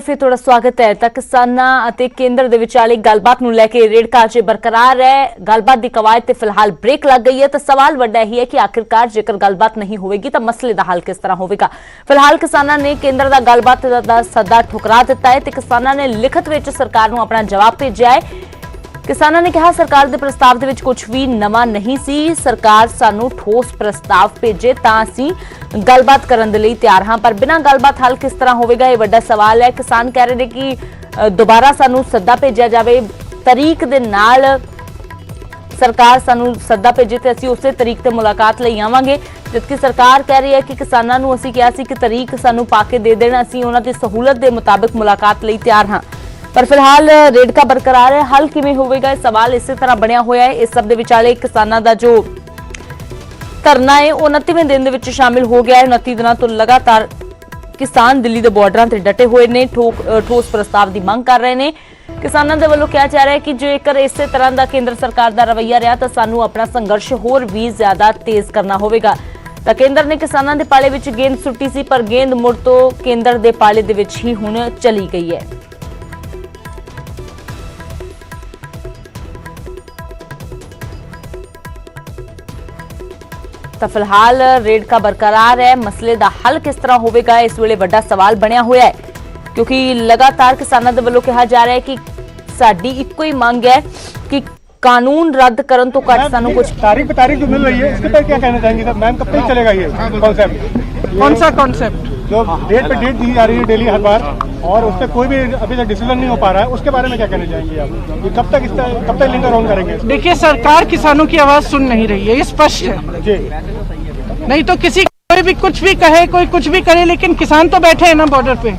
फिर थोड़ा स्वागत है। ਤਾਂ ਕਿਸਾਨਾਂ ਅਤੇ ਕੇਂਦਰ ਦੇ ਵਿਚਾਲੇ ਗੱਲਬਾਤ ਨੂੰ ਲੈ ਕੇ ਰੇੜਕਾ ਅਜੇ ਬਰਕਰਾਰ ਹੈ। ਗੱਲਬਾਤ ਦੀ ਕਵਾਇਦ ਤੇ ਫਿਲਹਾਲ ਬ੍ਰੇਕ ਲੱਗ ਗਈ ਹੈ ਤਾਂ ਸਵਾਲ ਵੱਡਾ ਹੀ ਹੈ ਕਿ ਆਖਿਰਕਾਰ ਜੇਕਰ ਗੱਲਬਾਤ ਨਹੀਂ ਹੋਵੇਗੀ ਤਾਂ ਮਸਲੇ ਦਾ ਹੱਲ ਕਿਸ ਤਰ੍ਹਾਂ ਹੋਵੇਗਾ। ਫਿਲਹਾਲ ਕਿਸਾਨਾਂ ਨੇ ਕੇਂਦਰ ਦਾ ਗੱਲਬਾਤ ਦਾ ਸੱਦਾ ਠੁਕਰਾ ਦਿੱਤਾ ਹੈ ਤੇ ਕਿਸਾਨਾਂ ਨੇ ਲਿਖਤ ਵਿੱਚ ਸਰਕਾਰ ਨੂੰ ਆਪਣਾ ਜਵਾਬ ਭੇਜਿਆ ਹੈ। किसानों ने कहा सरकार के प्रस्ताव दे विच कुछ भी नवा नहीं सी, सरकार सानू ठोस प्रस्ताव भेजे तां असीं गलबात करन दे लई तैयार हां, पर बिना गलबात हल किस तरह होवेगा ये वड्डा सवाल है। किसान कह रहे हैं कि दोबारा सानू सद्दा भेजिया जावे, तरीक दे नाल सरकार सानू सद्दा भेजे ते असीं उसे तरीक ते मुलाकात लई आवांगे, जबकि सरकार कह रही है कि किसानां नू असीं कहा सी कि तरीक सानू पा के दे देण, असीं उन्हां दी सहूलत दे मुताबिक मुलाकात लई तैयार हां। पर फिलहाल रेड़का बरकरार है। हल किवें होवेगा सवाल इस तरह बनिया होया है। इस सब दे विचाले किसानां दा जो धरना है 29वें दिन दे विच शामिल हो गया है। 29 दिनों तो लगातार किसान दिल्ली दे बॉर्डरां ते डटे हुए ने, ठोस प्रस्ताव दी मंग कर रहे ने। किसानां दे वल्लों कहा जा रहा है कि जेकर इस तरह दा केंद्र सरकार दा रवैया रहा तां सानू अपना संघर्ष होर भी ज्यादा तेज करना होवेगा। तां केंद्र ने किसानां दे पाले विच गेंद सुट्टी सी, पर गेंद मुड़ तो केंद्र दे पाले दे विच ही हुण चली गई है। तो फिलहाल रेड़का बरकरार है। मसले का हल किस तरह होगा इस वेले वड्डा सवाल बनया हुआ है, क्योंकि लगातार किसानों के वल्लों कहा जा रहा है कि साडी इक्को ही मांग है कि कानून रद्द करन तो घट सानू कुछ तारीख जो मिल रही है इसके पर क्या कहना चाहेंगे मैम? कब तक चलेगा ये कॉन्सेप्ट? कौन सा कॉन्सेप्ट? जो डेट पे डेट दी जा रही है डेली हर बार, और उस पर कोई भी अभी तक डिसीजन नहीं हो पा रहा है, उसके बारे में क्या कहना चाहेंगे आप? ये कब तक लिंगर ऑन करेंगे? देखिए, सरकार किसानों की आवाज सुन नहीं रही है, ये स्पष्ट है जी। नहीं तो कोई भी कुछ भी कहे, कोई कुछ भी करे, लेकिन किसान तो बैठे हैं ना बॉर्डर पे।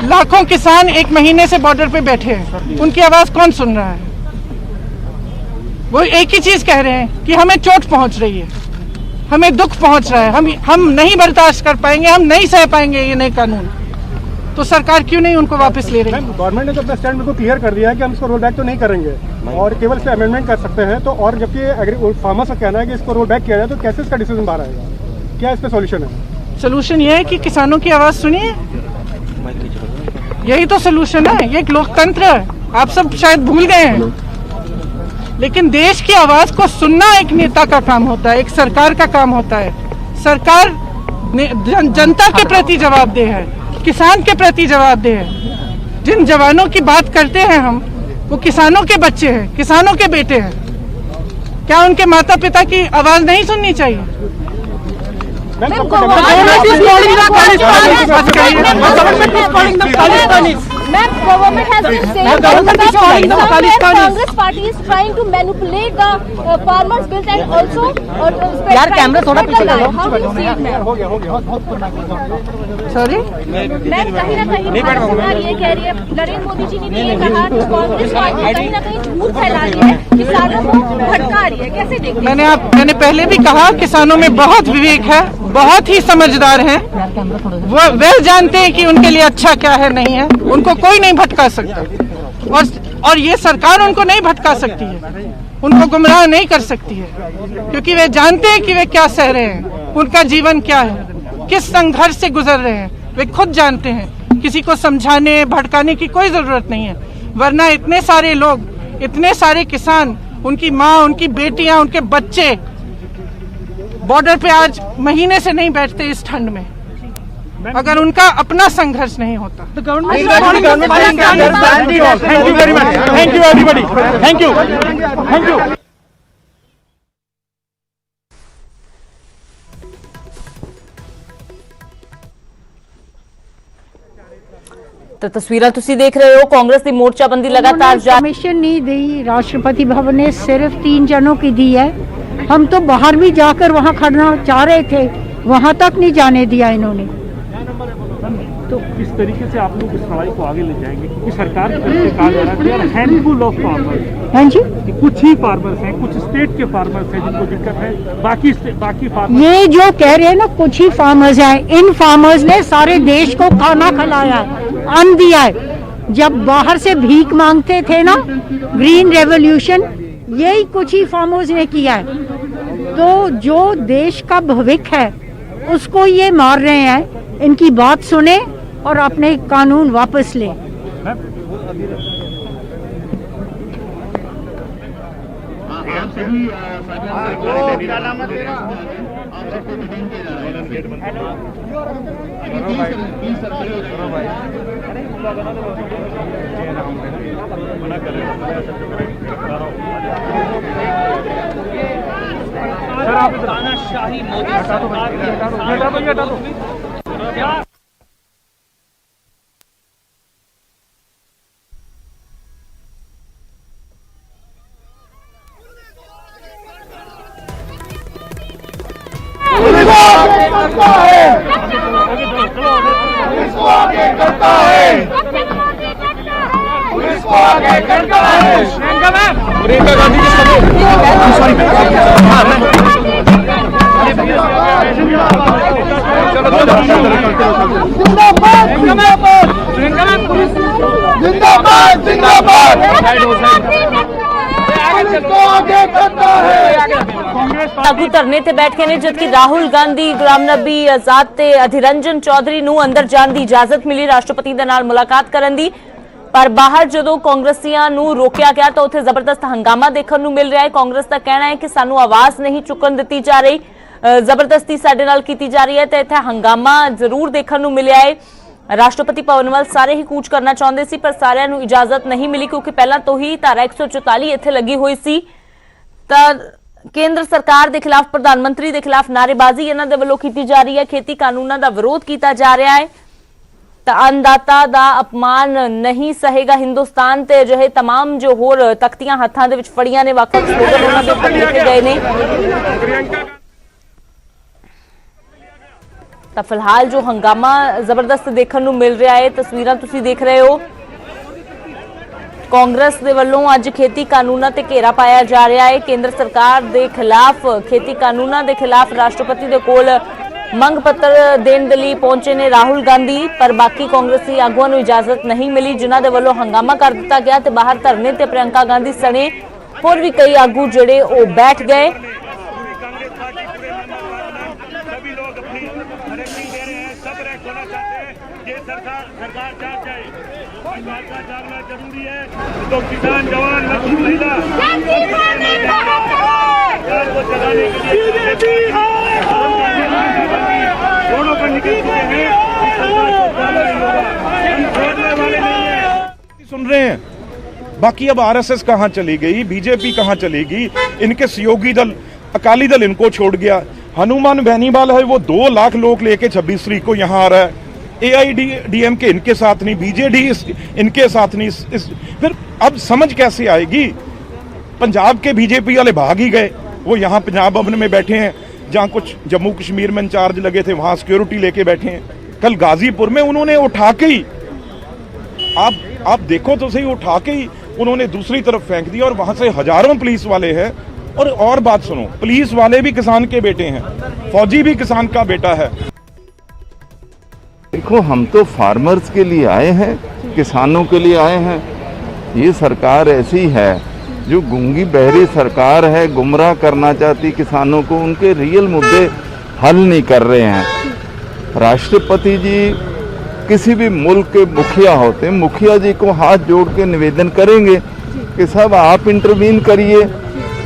लाखों किसान एक महीने से बॉर्डर पे बैठे हैं, उनकी आवाज कौन सुन रहा है? वो एक ही चीज कह रहे हैं कि हमें चोट पहुंच रही है, हमें दुख पहुंच रहा है, हम नहीं बर्दाश्त कर पाएंगे, हम नहीं सह पाएंगे ये नए कानून। तो सरकार क्यों नहीं उनको वापस ले रही है? गवर्नमेंट ने तो अपना स्टैंड बिल्कुल क्लियर कर दिया है कि हम इसको रोल बैक तो नहीं करेंगे और केवल इस पर अमेंडमेंट कर सकते हैं। तो और जबकि फार्मर्स का कहना है कि इसको रोल बैक किया जाए, तो कैसे इसका डिसीजन बाहर आएगा? क्या इस पर सोल्यूशन है? सोल्यूशन ये है कि किसानों की आवाज सुनिए, यही तो सोल्यूशन है। ये एक लोकतंत्र है, आप सब शायद भूल गए हैं, लेकिन देश की आवाज को सुनना एक नेता का काम होता है, एक सरकार का काम होता है। सरकार जनता के प्रति जवाबदेह है, किसान के प्रति जवाबदेह है। जिन जवानों की बात करते हैं हम, वो किसानों के बच्चे हैं, किसानों के बेटे हैं। क्या उनके माता पिता की आवाज नहीं सुननी चाहिए? Ma'am, government has been saying that Congress party is trying to manipulate the farmers' bills and also यार कैमरा थोड़ा पीछे कर लो। How do you see it, ma'am? Sorry ma'am, कहीं ना कहीं सरकार ये कह रही है, नरेंद्र मोदी जी ने ये कहा कि कांग्रेस पार्टी कहीं ना कहीं झूठ फैला रही है, किसानों को भटका रही है, कैसे देखते हैं? मैंने पहले भी कहा, किसानों में बहुत विवेक है, बहुत ही समझदार हैं, वो वे जानते हैं कि उनके लिए अच्छा क्या है नहीं है, उनको कोई नहीं भटका सकता। और ये सरकार उनको नहीं भटका सकती है, उनको गुमराह नहीं कर सकती है, क्योंकि वे जानते हैं कि वे क्या सह रहे हैं, उनका जीवन क्या है, किस संघर्ष से गुजर रहे हैं, वे खुद जानते हैं। किसी को समझाने भटकाने की कोई जरूरत नहीं है, वरना इतने सारे लोग, इतने सारे किसान, उनकी माँ, उनकी बेटियां, उनके बच्चे बॉर्डर पे आज महीने से नहीं बैठते इस ठंड में, अगर उनका अपना संघर्ष नहीं होता। तो thank you very much, thank you everybody, thank you. तो तस्वीरें तुसी देख रहे हो, कांग्रेस की मोर्चाबंदी लगातार परमिशन नहीं दी। राष्ट्रपति भवन ने सिर्फ 3 जनों की दी है। हम तो बाहर भी जाकर वहाँ खड़ना चाह रहे थे, वहाँ तक नहीं जाने दिया इन्होंने। तो किस तरीके से आप लोग इस लड़ाई को आगे ले जाएंगे? क्योंकि सरकार की तरफ से कहा जा रहा है हैंडफुल ऑफ फार्मर्स, हाँ जी, कुछ ही फार्मर्स हैं, कुछ स्टेट के फार्मर्स हैं जिनको दिक्कत है, बाकी फार्मर्स ये जो कह रहे हैं ना कुछ ही फार्मर्स हैं, इन फार्मर्स ने सारे देश को खाना खिलाया, अन्न दिया है। जब बाहर से भीख मांगते थे ना, ग्रीन रेवोल्यूशन, यही कुछ ही फार्मर्स ने किया है। तो जो देश का भविष्य है उसको ये मार रहे हैं। इनकी बात सुने और अपने कानून वापस लें। तानाशाही मोदी सरकार हटा दो। प्रियंका गांधी जी ਆਗੂ ਧਰਨੇ ਤੇ ਬੈਠ ਕੇ ਨੇ, ਜਦਕਿ ਰਾਹੁਲ ਗਾਂਧੀ, ਗੁਲਾਮ ਨਬੀ ਆਜ਼ਾਦ ਤੇ ਅਧੀਰ ਰੰਜਨ ਚੌਧਰੀ ਨੂੰ ਅੰਦਰ ਜਾਣ ਦੀ ਇਜਾਜ਼ਤ ਮਿਲੀ ਰਾਸ਼ਟਰਪਤੀ ਦੇ ਨਾਲ ਮੁਲਾਕਾਤ ਕਰਨ ਦੀ। ਪਰ ਬਾਹਰ ਜਦੋਂ ਕਾਂਗਰਸੀਆਂ ਨੂੰ ਰੋਕਿਆ ਗਿਆ ਤਾਂ ਉੱਥੇ ਜ਼ਬਰਦਸਤ ਹੰਗਾਮਾ ਦੇਖਣ ਨੂੰ ਮਿਲ ਰਿਹਾ ਹੈ। ਕਾਂਗਰਸ ਦਾ ਕਹਿਣਾ ਹੈ ਕਿ ਸਾਨੂੰ ਆਵਾਜ਼ ਨਹੀਂ ਚੁੱਕਣ ਦਿੱਤੀ ਜਾ ਰਹੀ, ਜ਼ਬਰਦਸਤੀ ਸਾਡੇ ਨਾਲ ਕੀਤੀ ਜਾ ਰਹੀ ਹੈ। ਤੇ ਇੱਥੇ ਹੰਗਾਮਾ ਜ਼ਰੂਰ ਦੇਖਣ ਨੂੰ ਮਿਲਿਆ ਹੈ। ਰਾਸ਼ਟਰਪਤੀ ਭਵਨ ਵੱਲ ਸਾਰੇ ਹੀ ਕੂਚ ਕਰਨਾ ਚਾਹੁੰਦੇ ਸੀ, ਪਰ ਸਾਰਿਆਂ ਨੂੰ ਇਜਾਜ਼ਤ ਨਹੀਂ ਮਿਲੀ ਕਿਉਂਕਿ ਪਹਿਲਾਂ ਤੋਂ ਹੀ ਧਾਰਾ 144 ਇੱਥੇ ਲੱਗੀ ਹੋਈ ਸੀ। ਤਾਂ ਕੇਂਦਰ ਸਰਕਾਰ ਦੇ ਖਿਲਾਫ, ਪ੍ਰਧਾਨ ਮੰਤਰੀ ਦੇ ਖਿਲਾਫ ਨਾਅਰੇਬਾਜ਼ੀ ਇਹਨਾਂ ਦੇ ਵੱਲੋਂ ਕੀਤੀ ਜਾ ਰਹੀ ਹੈ। ਖੇਤੀ ਕਾਨੂੰਨਾਂ ਦਾ ਵਿਰੋਧ ਕੀਤਾ ਜਾ ਰਿਹਾ ਹੈ। ਤਾਂ ਅੰਨਦਾਤਾ ਦਾ ਅਪਮਾਨ ਨਹੀਂ ਸਹੇਗਾ ਹਿੰਦੁਸਤਾਨ ਤੇ ਅਜਿਹੇ तमाम ਜੋ ਹੋਰ ਤਖਤੀਆਂ ਹੱਥਾਂ ਦੇ ਵਿੱਚ ਫੜੀਆਂ ਨੇ, ਵੱਖ-ਵੱਖ ਸਲੋਗਨ ਉਹਨਾਂ ਦੇ ਉੱਪਰ ਲਿਖੇ ਗਏ ਨੇ। ਤਾਂ ਫਿਲਹਾਲ ਜੋ ਹੰਗਾਮਾ ਜ਼ਬਰਦਸਤ ਦੇਖਣ ਨੂੰ ਮਿਲ ਰਿਹਾ ਹੈ, ਤਸਵੀਰਾਂ ਤੁਸੀਂ ਦੇਖ ਰਹੇ ਹੋ। ਕਾਂਗਰਸ ਦੇ ਵੱਲੋਂ ਅੱਜ ਖੇਤੀ ਕਾਨੂੰਨਾਂ ਤੇ ਘੇਰਾ ਪਾਇਆ ਜਾ ਰਿਹਾ ਹੈ। ਕੇਂਦਰ ਸਰਕਾਰ ਦੇ ਖਿਲਾਫ, ਖੇਤੀ ਕਾਨੂੰਨਾਂ ਦੇ ਖਿਲਾਫ ਰਾਸ਼ਟਰਪਤੀ ਦੇ ਕੋਲ ਮੰਗ ਪੱਤਰ ਦੇਣ ਦੇ ਲਈ ਪਹੁੰਚੇ ਨੇ ਰਾਹੁਲ ਗਾਂਧੀ, ਪਰ ਬਾਕੀ ਕਾਂਗਰਸੀ ਆਗੂਆਂ ਨੂੰ ਇਜਾਜ਼ਤ ਨਹੀਂ ਮਿਲੀ, ਜਿਨ੍ਹਾਂ ਦੇ ਵੱਲੋਂ ਹੰਗਾਮਾ ਕਰ ਦਿੱਤਾ ਗਿਆ ਤੇ ਬਾਹਰ ਧਰਨੇ ਤੇ ਪ੍ਰਿयंका गांधी सने ਹੋਰ ਵੀ ਕਈ ਆਗੂ ਜਿਹੜੇ ਉਹ ਬੈਠ ਗਏ। तो किसान, जवान, महिला को चलाने के लिए दोनों पर निकल चुके हैं। सुन रहे हैं। बाकी अब आरएसएस कहां चली गई, बीजेपी कहां चलेगी, इनके सहयोगी दल अकाली दल इनको छोड़ गया। हनुमान बेनीवाल है, वो 2 लाख लोग लेके 26 तारीख को यहां आ रहा है। AIDMK इनके साथ नहीं, बीजेडी इनके साथ नहीं। फिर अब समझ कैसे आएगी? पंजाब के बीजेपी वाले भाग ही गए, वो यहाँ पंजाब भवन में बैठे हैं, जहाँ कुछ जम्मू कश्मीर में इंचार्ज लगे थे वहाँ सिक्योरिटी लेके बैठे हैं। कल गाजीपुर में उन्होंने उठा के ही, आप देखो तो सही, उठा के ही उन्होंने दूसरी तरफ फेंक दिया और वहाँ से हजारों पुलिस वाले हैं। और बात सुनो, पुलिस वाले भी किसान के बेटे हैं, फौजी भी किसान का बेटा है। देखो, हम तो फार्मर्स के लिए आए हैं, किसानों के लिए आए हैं। ये सरकार ऐसी है जो गूंगी बहरी सरकार है, गुमराह करना चाहती किसानों को, उनके रियल मुद्दे हल नहीं कर रहे हैं। राष्ट्रपति जी किसी भी मुल्क के मुखिया होते हैं, मुखिया जी को हाथ जोड़ के निवेदन करेंगे कि साहब आप इंटरवीन करिए।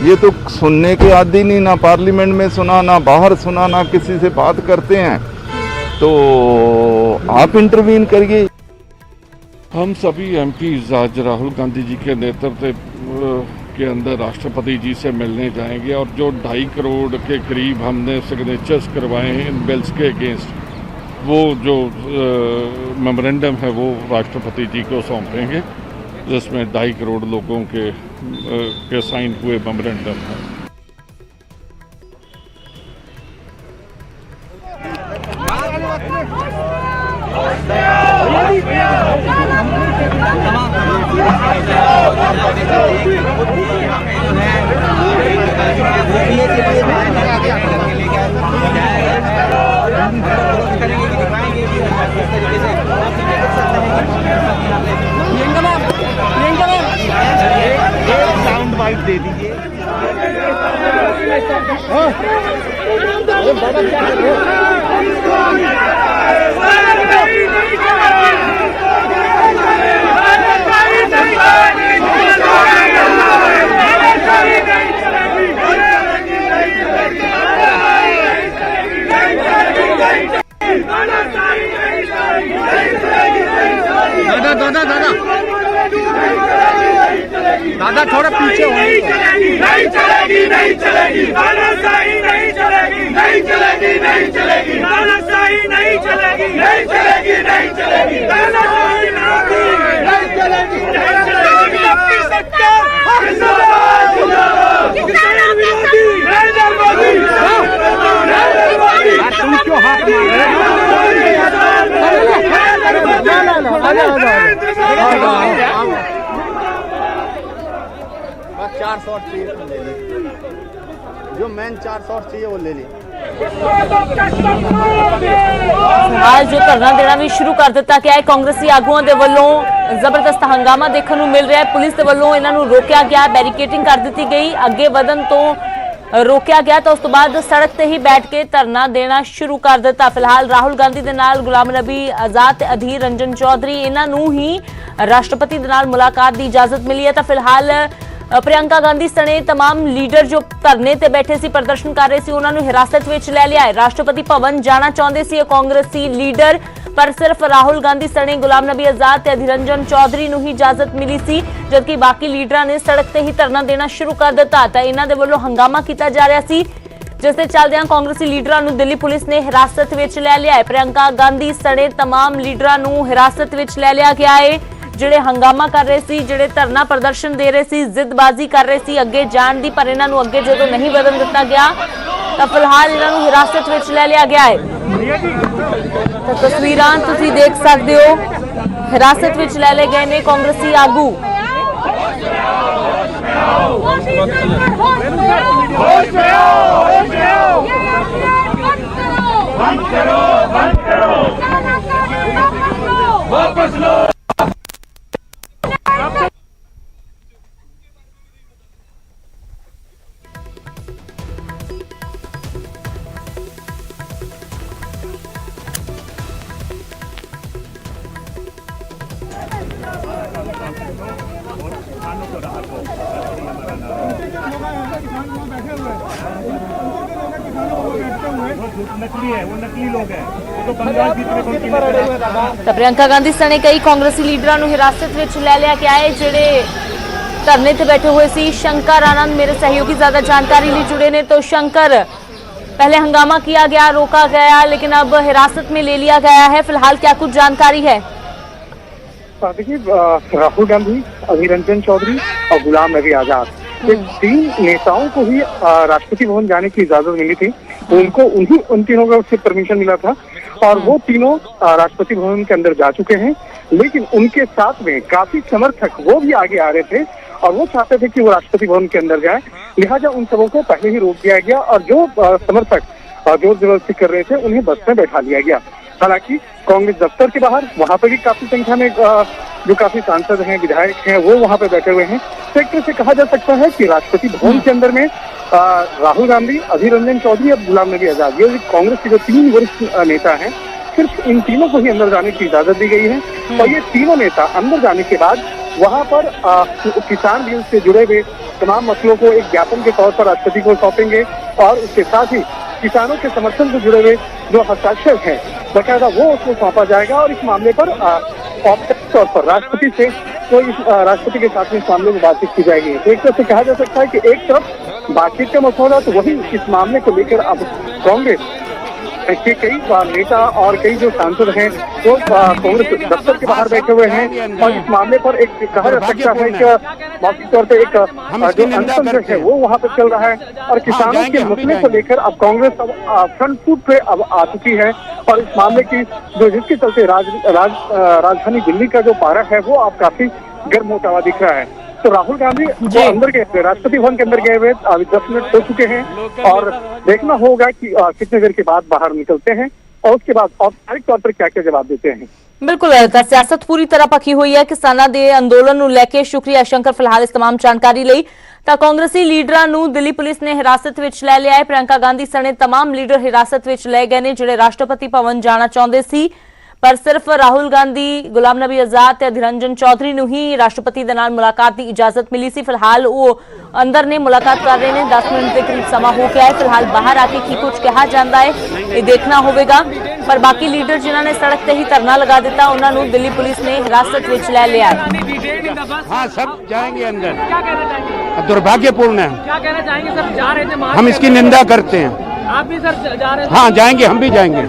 ये तो सुनने के आदि नहीं, ना पार्लियामेंट में सुना, ना बाहर सुना, ना किसी से बात करते हैं, तो आप इंटरवीन करिए। हम सभी एमपीज आज राहुल गांधी जी के नेतृत्व के अंदर राष्ट्रपति जी से मिलने जाएंगे और जो 2.5 करोड़ के करीब हमने सिग्नेचर्स करवाए हैं इन बिल्स के अगेंस्ट, वो जो मेमोरेंडम है वो राष्ट्रपति जी को सौंपेंगे, जिसमें 2.5 करोड़ लोगों के साइन हुए मेमोरेंडम है। साउंड बाइट दे दीजिए। दादा थोड़ा पीछे नहीं चलेगी, नहीं चलेगी, नहीं चलेगी, तानाशाही नहीं चलेगी, नहीं चलेगी, नहीं चलेगी, तानाशाही नहीं चलेगी, नहीं चलेगी, नहीं चलेगी, तानाशाही नहीं चलेगी, नहीं चलेगी, अपनी सरकार जिंदाबाद, जिंदाबाद, किसान विरोधी नरेंद्र मोदी, नरेंद्र मोदी, तुम क्यों हाथ मार रहे हो? बस 4 शॉट चाहिए तो ले ली, जो मेन 4 शॉट चाहिए वो ले ली। आज जो धरना देना भी शुरू कर दिता गया है, कांग्रेसी आगुआं दे वल्लों जबरदस्त हंगामा देखने को मिल रहा है। पुलिस दे वल्लों इन्हां नूं रोकिया गया, बैरिकेडिंग कर दी गई, अगे वधन तो रोकिया गया तो उस तो बाद सड़क ते ही बैठ के धरना देना शुरू कर दिता। फिलहाल राहुल गांधी दे नाल गुलाम नबी आजाद ते अधीर रंजन चौधरी इन्हां नूं ही राष्ट्रपति दे नाल मुलाकात की इजाजत मिली है। तो फिलहाल प्रियंका गांधी सने तमाम लीडर जो धरने ते बैठे सी, प्रदर्शन कर रहे सी, उन्हां नूं हिरासत विच ले लिया है। राष्ट्रपति भवन जाना चाहते सी कांग्रेसी लीडर, पर सिर्फ राहुल गांधी सने गुलाम नबी आजाद ते अधीर रंजन चौधरी नूं ही इजाजत मिली सी, जबकि बाकी लीडरां ने सड़क ते ही धरना देना शुरू कर दिता। तो इन्हां दे वल्लों हंगामा किया जा रहा सी, जिस दे चलदिआं कांग्रेसी लीडरां नूं दिल्ली पुलिस ने हिरासत विच ले लिया है। प्रियंका गांधी सने तमाम लीडरां नूं हिरासत विच ले लिया गया है, ਜਿਹੜੇ हंगामा कर रहे सी, ਜਿਹੜੇ धरना प्रदर्शन दे रहे सी, जिदबाजी कर रहे सी अगे जाण दी, पर इन्हां नूं अगे जदों नहीं वधन दिता गया तो फिलहाल इन्हां नूं हिरासत विच ले लिया गया है। तो तस्वीरां तुसीं देख सकदे हो, हिरासत विच ले लए गए ने कांग्रेसी आगू। वापस लो। नकली है, वो नकली लोग हैं, वो तो बंगाल जीतने को तो प्रियंका गांधी सने कई कांग्रेसी लीडरां नूं हिरासत विच ले लिया गया है, जिहड़े धरने ते बैठे हुए सी। शंकर आनंद मेरे सहयोगी ज्यादा जानकारी लिए जुड़े ने। तो शंकर, पहले हंगामा किया गया, रोका गया, लेकिन अब हिरासत में ले लिया गया है, फिलहाल क्या कुछ जानकारी है? देखिए, राहुल गांधी, अधीर रंजन चौधरी और गुलाम नबी आजाद, ये 3 नेताओं को ही राष्ट्रपति भवन जाने की इजाजत मिली थी। उनको उन तीनों को उससे परमिशन मिला था और वो तीनों राष्ट्रपति भवन के अंदर जा चुके हैं, लेकिन उनके साथ में काफी समर्थक वो भी आगे आ रहे थे और वो चाहते थे कि वो राष्ट्रपति भवन के अंदर जाए, लिहाजा उन सबों को पहले ही रोक दिया गया और जो समर्थक जोर जबरदस्ती कर रहे थे उन्हें बस में बैठा लिया गया। हालांकि कांग्रेस दफ्तर के बाहर वहां पर भी काफी संख्या में जो काफी सांसद हैं, विधायक हैं, वो वहां पे बैठे हुए हैं। तो एक तरह से कहा जा सकता है कि राष्ट्रपति भवन के अंदर में राहुल गांधी, अधीर रंजन चौधरी और गुलाम नबी आजाद, ये कांग्रेस के जो 3 वरिष्ठ नेता हैं, सिर्फ इन तीनों को ही अंदर जाने की इजाजत दी गई है। और ये तीनों नेता अंदर जाने के बाद वहां पर किसान बिल से जुड़े हुए तमाम मसलों को एक ज्ञापन के तौर पर राष्ट्रपति को सौंपेंगे और उसके साथ ही किसानों के समर्थन से जुड़े हुए जो हस्ताक्षर हैं बकायदा वो उसको सौंपा जाएगा और इस मामले पर औपचारिक तौर पर राष्ट्रपति से तो इस राष्ट्रपति के साथ में इस मामले में बातचीत की जाएगी। तो एक तरह से कहा जा सकता है कि एक तरफ बातचीत का मसौदा, तो वही इस मामले को लेकर अब कांग्रेस के कई नेता और कई जो सांसद हैं वो कांग्रेस दफ्तर के बाहर बैठे हुए हैं और इस मामले पर एक कहा जा सकता है कि मौखिक तौर पर एक जो अनशन जो है वो वहाँ पर चल रहा है और किसानों के मसले को लेकर अब कांग्रेस अब फ्रंट फुट पे अब आ चुकी है और इस मामले की जो जिसके चलते राजधानी दिल्ली का जो पारा है वो अब काफी गर्म होता हुआ दिख रहा है। तो राहुल गांधी जो अंदर गए हुए, राष्ट्रपति भवन के अंदर गए हुए, अभी 10 मिनट हो चुके हैं और देखना होगा कि कितने देर के बाद बाहर निकलते हैं और उसके बाद औपचारिक तौर पर क्या क्या जवाब देते हैं। बिल्कुल, सियासत पूरी तरह पकी हुई है। किसानां दे अंदोलन नूं लैके शुक्रिया शंकर फिलहाल इस तमाम जानकारी लई। ਤਾਂ ਕਾਂਗਰਸੀ ਲੀਡਰਾਂ ਨੂੰ ਦਿੱਲੀ ਪੁਲਿਸ ਨੇ ਹਿਰਾਸਤ ਵਿੱਚ ਲੈ ਲਿਆ ਹੈ। ਪ੍ਰਿयंका गांधी सने तमाम लीडर हिरासत ਵਿੱਚ ਲੈ ਗਏ ਨੇ ਜਿਹੜੇ ਰਾਸ਼ਟਰਪਤੀ ਭਵਨ ਜਾਣਾ ਚਾਹੁੰਦੇ ਸੀ, पर सिर्फ राहुल गांधी, गुलाम नबी आजाद ते अधीर रंजन चौधरी नूं ही राष्ट्रपति दे नाल मुलाकात की इजाजत मिली सी। फिलहाल वो अंदर ने मुलाकात कर रहे हैं। 10 मिनट के करीब समा हो गया है। फिलहाल बाहर आके की कुछ कहा जाता है ये देखना होगा। ਪਰ ਬਾਕੀ ਲੀਡਰ ਜਿਨ੍ਹਾਂ ਨੇ ਸੜਕ ਤੇ ਹੀ ਧਰਨਾ ਲਗਾ ਦਿੱਤਾ ਉਹਨਾਂ ਨੂੰ ਦਿੱਲੀ ਪੁਲਿਸ ਨੇ ਹਿਰਾਸਤ ਵਿੱਚ ਲੈ ਲਿਆ। हाँ, सब जाएंगे अंदर। क्या कहना चाहेंगे? दुर्भाग्यपूर्ण है। क्या कहना चाहेंगे सर? जा रहे थे, हम इसकी निंदा करते हैं। आप भी सर जा रहे थे? हाँ, जाएंगे, हम भी जाएंगे।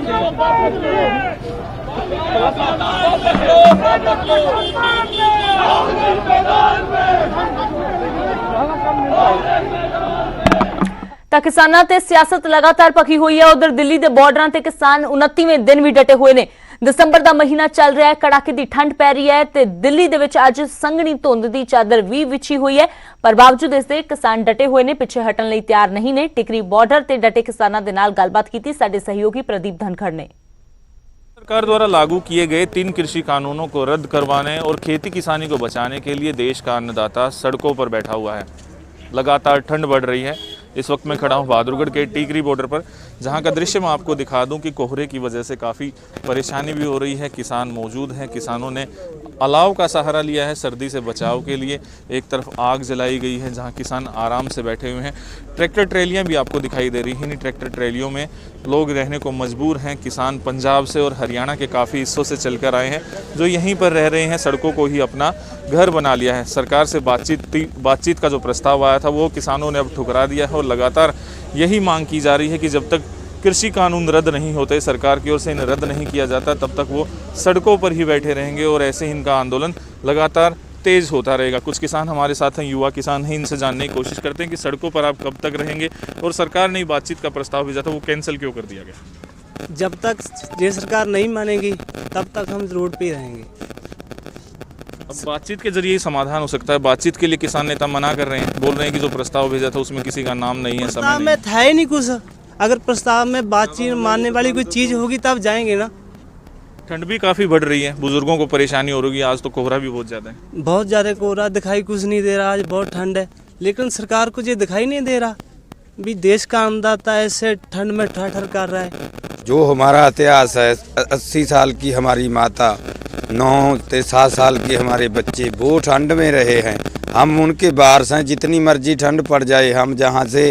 ਤਾਂ ਕਿਸਾਨਾਂ ਤੇ ਸਿਆਸਤ ਲਗਾਤਾਰ ਭਖੀ ਹੋਈ ਹੈ। ਉਧਰ ਦਿੱਲੀ ਦੇ ਬਾਰਡਰਾਂ ਤੇ ਕਿਸਾਨ 29ਵੇਂ ਦਿਨ ਵੀ ਡਟੇ ਹੋਏ ਨੇ। ਦਸੰਬਰ ਦਾ ਮਹੀਨਾ ਚੱਲ ਰਿਹਾ ਹੈ, ਕੜਾਕੇ ਦੀ ਠੰਡ ਪੈ ਰਹੀ ਹੈ ਤੇ ਦਿੱਲੀ ਦੇ ਵਿੱਚ ਅੱਜ ਸੰਘਣੀ ਧੁੰਦ ਦੀ ਚਾਦਰ ਵੀ ਵਿਛੀ ਹੋਈ ਹੈ। ਪਰ ਬਾਵਜੂਦ ਇਸ ਦੇ ਕਿਸਾਨ ਡਟੇ ਹੋਏ ਨੇ, ਪਿੱਛੇ ਹਟਣ ਲਈ ਤਿਆਰ ਨਹੀਂ ਨੇ। ਟਿਕਰੀ ਬਾਰਡਰ ਤੇ ਡਟੇ ਕਿਸਾਨਾਂ ਦੇ ਨਾਲ ਗੱਲਬਾਤ ਕੀਤੀ ਸਾਡੇ ਸਹਿਯੋਗੀ प्रदीप धनखड़ ने। सरकार द्वारा लागू किए गए 3 कृषि कानूनों को रद्द करवाने और खेती किसानी को बचाने के लिए देश का अन्नदाता सड़कों पर बैठा हुआ है। लगातार ठंड बढ़ रही है। इस वक्त मैं खड़ा हूँ बहादुरगढ़ के टीकरी बॉर्डर पर, जहाँ का दृश्य मैं आपको दिखा दूँ कि कोहरे की वजह से काफ़ी परेशानी भी हो रही है। किसान मौजूद हैं, किसानों ने अलाव का सहारा लिया है सर्दी से बचाव के लिए। एक तरफ आग जलाई गई है जहाँ किसान आराम से बैठे हुए हैं। ट्रैक्टर ट्रैलियाँ भी आपको दिखाई दे रही हैं। इन ट्रैक्टर ट्रैलियों में लोग रहने को मजबूर हैं। किसान पंजाब से और हरियाणा के काफ़ी हिस्सों से चलकर आए हैं, जो यहीं पर रह रहे हैं, सड़कों को ही अपना घर बना लिया है। सरकार से बातचीत का जो प्रस्ताव आया था वो किसानों ने अब ठुकरा दिया है और लगातार यही मांग की जा रही है कि जब तक कृषि कानून रद्द नहीं होते, सरकार की ओर से इन्हें रद्द नहीं किया जाता, तब तक वो सड़कों पर ही बैठे रहेंगे और ऐसे ही इनका आंदोलन लगातार तेज होता रहेगा। कुछ किसान हमारे साथ हैं, युवा किसान हैं, इनसे जानने की कोशिश करते हैं कि सड़कों पर आप कब तक रहेंगे और सरकार ने बातचीत का प्रस्ताव भेजा था वो कैंसिल क्यों कर दिया गया? जब तक ये सरकार नहीं मानेगी तब तक हम रोड पे रहेंगे। अब बातचीत के जरिए ही समाधान हो सकता है। बातचीत के लिए किसान नेता मना कर रहे हैं, बोल रहे हैं कि जो प्रस्ताव भेजा था उसमें किसी का नाम नहीं है, समय प्रस्ताव में था ही नहीं कुछ। अगर प्रस्ताव में बातचीत मानने वाली कोई चीज़ होगी तब जाएंगे ना। ठंड भी काफ़ी बढ़ रही है, बुजुर्गों को परेशानी हो रही है। आज तो कोहरा भी बहुत ज़्यादा है। बहुत ज़्यादा कोहरा, दिखाई कुछ नहीं दे रहा। आज बहुत ठंड है, लेकिन सरकार को ये दिखाई नहीं दे रहा भी देश का अन्नदाता ऐसे ठंड में ठहर कर रहा है। जो हमारा इतिहास है, 80 साल की हमारी माता, 9 से 7 साल के हमारे बच्चे वो ठंड में रहे हैं। हम उनके वारस हैं। जितनी मर्जी ठंड पड़ जाए, हम जहाँ से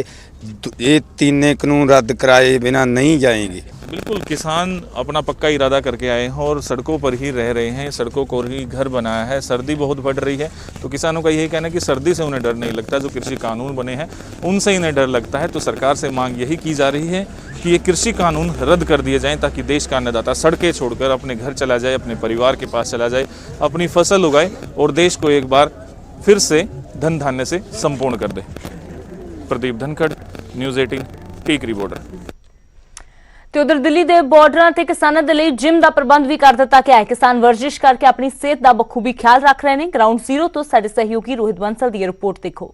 ये 3 कानून रद्द कराए बिना नहीं जाएंगे। बिल्कुल, किसान अपना पक्का इरादा करके आए हैं और सड़कों पर ही रह रहे हैं, सड़कों को ही घर बनाया है। सर्दी बहुत बढ़ रही है तो किसानों का यही कहना है कि सर्दी से उन्हें डर नहीं लगता, जो कृषि कानून बने हैं उनसे इन्हें डर लगता है। तो सरकार से मांग यही की जा रही है कि ये कृषि कानून रद्द कर दिए जाएं, ताकि देश का अन्नदाता सड़कें छोड़कर अपने घर चला जाए, अपने परिवार के पास चला जाए, अपनी फसल उगाए और देश को एक बार फिर से धन धान्य से संपूर्ण कर दे। Pradeep Dhankhar, news 18, Tikri border. ਤੇ ਉਧਰ ਦਿੱਲੀ ਦੇ ਬਾਰਡਰਾਂ ਤੇ ਕਿਸਾਨਾਂ ਦੇ ਲਈ ਜਿਮ ਦਾ ਪ੍ਰਬੰਧ ਵੀ ਕਰ ਦਿੱਤਾ ਗਿਆ ਹੈ। ਕਿਸਾਨ ਵਰਜਿਸ਼ ਕਰਕੇ ਆਪਣੀ ਸਿਹਤ ਦਾ ਬਖੂਬੀ ਖਿਆਲ ਰੱਖ ਰਹੇ ਨੇ। ਗਰਾਊਂਡ ਜ਼ੀਰੋ ਤੋਂ ਸਾਡੇ ਸਹਿਯੋਗੀ ਰੋਹਿਤ ਬੰਸਲ ਦੀ ਰਿਪੋਰਟ ਦੇਖੋ।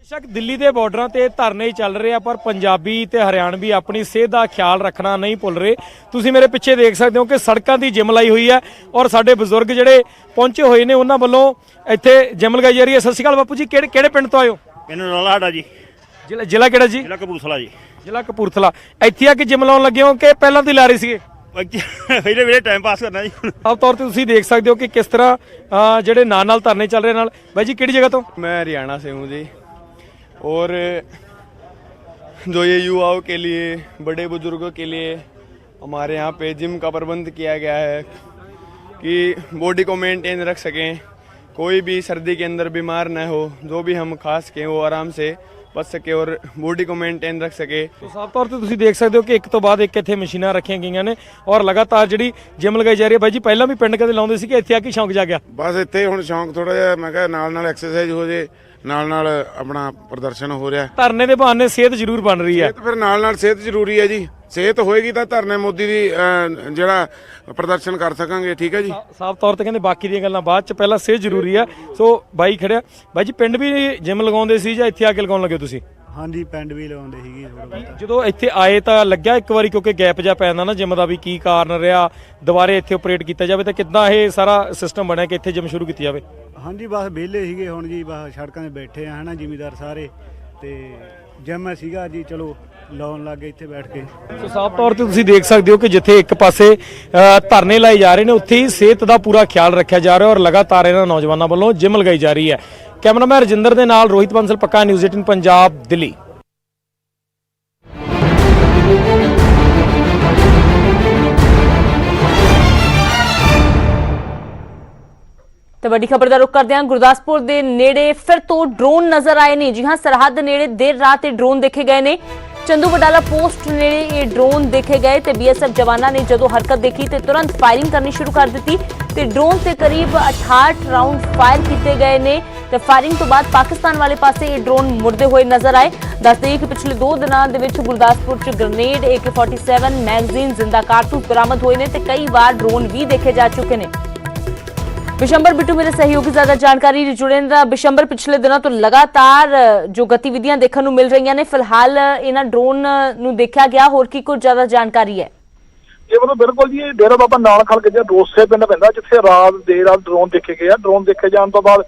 बेशक दिल्ली के बॉर्डर से धरने चल रहे हैं, पर पंजाबी ते हरियाणवी अपनी सेहत का ख्याल रखना नहीं भुल रहे। तुसीं मेरे पिछे देख सकते हो कि सड़कों की जिम लाई हुई है और साडे बजुर्ग जिहड़े पहुंचे हुए ने उन्हां वल्लों इत्थे जिम लगाई जा रही है। सत श्री अकाल बापू जी, किहड़े पिंड तो आए हो? मैनूं लाड़ा जी। जिला किहड़ा जी? जिला कपूरथला जी। जिला कपूरथला। इत्थे आके जिम लाउण लगे हो कि पहलां तो ला रहे सीगे? पहले वे टाइम पास करना जी। आम तौर पर तुसीं देख सकते हो कि किस तरह जिहड़े नाल धरने चल रहे। बाई जी किहड़ी जगह तो? मैं हरियाणा से हूँ जी। और जो ये युवाओं के लिए, बड़े बुजुर्गों के लिए हमारे यहाँ पे जिम का प्रबंध किया गया है कि बॉडी को मेंटेन रख सकें, कोई भी सर्दी के अंदर बीमार न हो, जो भी हम खा सकें वो आराम से बच सके और बॉडी को मेंटेन रख सके। तो साफ तौर पर तुसीं देख सकते हो कि एक तो बाद एक इत्थे मशीनां रखियां गईयां ने और लगातार जिहड़ी जिम लगाई जा रही है। बाई जी पहलां भी पिंड कदे लाउंदे सी कि इत्थे आके शौक जागिया? बस इत्थे हुण शौक थोड़ा जिहा, मैं कहा नाल एक्सरसाइज हो जे, नाल अपना प्रदर्शन हो रहा। धरने दे बहाने सेहत जरूर बन रही है। फिर नाल सेहत जरूरी है जी। सेहत होएगी तो धरने मोदी दी जिहड़ा प्रदर्शन कर सकांगे। ठीक है जी। साफ तौर ते कहंदे बाकी दी गल्लां बाद च, पहला सेहत जरूरी है। So by Kharia. बाई जी पिंड भी जिम लगाउंदे सी जां इत्थे आके लगाउण लगे तुसीं? हाँ जी, पिंड भी लगाउंदे सीगे थोड़ा बहुत। ਜਦੋਂ ਇੱਥੇ ਆਏ ਤਾਂ ਲੱਗਿਆ ਇੱਕ ਵਾਰੀ, ਕਿਉਂਕਿ ਗੈਪ ਜਾ ਪੈਂਦਾ ਨਾ ਜਿਮ ਦਾ ਵੀ, ਕੀ ਕਾਰਨ ਰਿਹਾ ਦੁਬਾਰੇ ਇੱਥੇ ਆਪਰੇਟ ਕੀਤਾ ਜਾਵੇ ਤਾਂ ਕਿੱਦਾਂ ਇਹ ਸਾਰਾ ਸਿਸਟਮ ਬਣਿਆ ਕਿ ਇੱਥੇ ਜਿਮ ਸ਼ੁਰੂ ਕੀਤੀ ਜਾਵੇ? हाँ जी, बस ਵਿਹਲੇ ਸੀਗੇ ਹੁਣ ਜੀ, ਬਸ ਸੜਕਾਂ 'ਤੇ ਬੈਠੇ ਆ ਹਨਾ ਜ਼ਿਮੀਦਾਰ ਸਾਰੇ, ਤੇ ਜਿਮ ਸੀਗਾ ਜੀ, ਚਲੋ ਲਾਉਣ ਲੱਗ ਗਏ ਇੱਥੇ ਬੈਠ ਕੇ। ਸੋ ਸਾਫ਼ ਤੌਰ ਤੇ ਤੁਸੀਂ ਦੇਖ ਸਕਦੇ ਹੋ ਕਿ ਜਿੱਥੇ ਇੱਕ ਪਾਸੇ ਧਰਨੇ ਲਾਏ ਜਾ ਰਹੇ ਨੇ, ਉੱਥੇ ਹੀ ਸਿਹਤ ਦਾ ਪੂਰਾ ਖਿਆਲ ਰੱਖਿਆ ਜਾ ਰਿਹਾ ਔਰ ਲਗਾਤਾਰ ਇਹਨਾਂ ਨੌਜਵਾਨਾਂ ਵੱਲੋਂ ਜਿਮ ਲਗਾਈ ਜਾ ਰਹੀ ਹੈ। ਕੈਮਰਾਮੈਨ ਰਜਿੰਦਰ ਦੇ ਨਾਲ ਰੋਹਿਤ ਬੰਸਲ, ਪੱਕਾ ਨਿਊਜ਼ 18 ਪੰਜਾਬ, ਦਿੱਲੀ। ਤੇ ਵੱਡੀ ਖਬਰ ਦਾ ਰੁਖ ਕਰਦੇ ਹਾਂ। ਗੁਰਦਾਸਪੁਰ ਦੇ ਨੇੜੇ ਫਿਰ ਤੋਂ ਡਰੋਨ ਨਜ਼ਰ ਆਏ ਨੇ। ਜੀ ਹਾਂ, ਸਰਹੱਦ ਨੇੜੇ ਦੇਰ ਰਾਤ ਇਹ ਡਰੋਨ ਦੇਖੇ ਗਏ ਨੇ। ਚੰਦੂ ਬਟਾਲਾ ਪੋਸਟ ਨੇੜੇ ਇਹ ਡਰੋਨ ਦੇਖੇ ਗਏ ਤੇ BSF ਜਵਾਨਾਂ ਨੇ ਜਦੋਂ ਹਰਕਤ ਦੇਖੀ ਤੇ ਤੁਰੰਤ ਫਾਇਰਿੰਗ ਕਰਨੀ ਸ਼ੁਰੂ ਕਰ ਦਿੱਤੀ ਤੇ ਡਰੋਨ ਤੇ ਕਰੀਬ 68 ਰਾਉਂਡ ਫਾਇਰ ਕੀਤੇ ਗਏ ਨੇ ਤੇ ਫਾਇਰਿੰਗ ਤੋਂ ਬਾਅਦ ਪਾਕਿਸਤਾਨ ਵਾਲੇ ਪਾਸੇ ਇਹ ਡਰੋਨ ਮੁੜਦੇ ਹੋਏ ਨਜ਼ਰ ਆਏ। ਦੱਸਦੇ ਕਿ ਪਿਛਲੇ 2 ਦਿਨਾਂ ਦੇ ਵਿੱਚ ਗੁਰਦਾਸਪੁਰ 'ਚ ਗ੍ਰਨੇਡ, AK-47 ਮੈਗਜ਼ੀਨ, ਜ਼ਿੰਦਾ ਕਾਰਤੂਸ ਬਰਾਮਦ ਹੋਏ ਨੇ ਤੇ ਕਈ ਵਾਰ ਡਰੋਨ ਵੀ ਦੇਖੇ ਜਾ ਚੁੱਕੇ ਨੇ। बिशंबर बिट्टू मेरे सहयोगी ज्यादा जानकारी जुड़े ने। बिशंबर पिछले दिनों तो लगातार जो गतिविधियां देखने को मिल रही ने, फिलहाल इन्हां ड्रोन नूं देखा गया, होर की कुछ ज्यादा जानकारी है? ये मतलब बिल्कुल जी, डेरा बाबा नानक हल्के च रोसे पिंड पैंदा जिथे रात देर रात ड्रोन देखे गए। ड्रोन देखे जाने तो बाद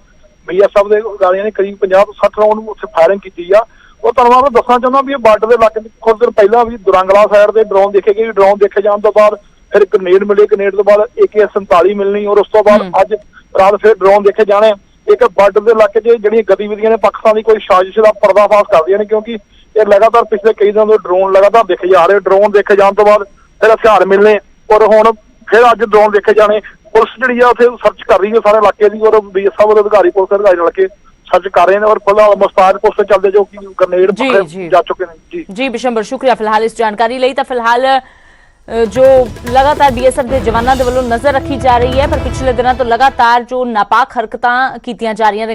BSF दे गाड़ियां ने करीब 50-60 राउंड उत्थे फायरिंग की आ। और तुहानूं मैं दसना चाहुंदा भी बार्डर दे इलाके कुछ दिन पहला भी दुरंगला साइड ते ड्रोन देखे गए। ड्रोन देखे जाने तो बाद फिर ग्रेनेड मिले, ग्रेनेड तो बाद AK-47 मिलनी और उस तो बाद अज रात फिर ड्रोन देखे जाने। एक बार्डर के इलाके जिहड़ियां गतिविधियां ने पाकिस्तान की कोई साजिश का पर्दाफाश कर रही हैं, क्योंकि ये लगातार पिछले कई दिनों तो ड्रोन लगातार देखे जा रहे। ड्रोन देखे जाने तो बाद फिर हथियार मिलने और हुण फिर अज ड्रोन देखे जाने। पुलिस जिहड़ी आ उत्थे सर्च कर रही है सारे इलाके की और BSF के अधिकारी पुलिस अधिकारी रल के सर्च कर रहे हैं और फिलहाल मुस्ताद पोस्ट चलते जो कि ग्रेनेड जा चुके हैं। जी बिशंबर, शुक्रिया फिलहाल इस जानकारी लई। तां फिलहाल जो लगातार BSF के जवानों के वलों नजर रखी जा रही है, पर पिछले दिनों तो लगातार जो नापाक हरकतां कीतियां जा रही हैं।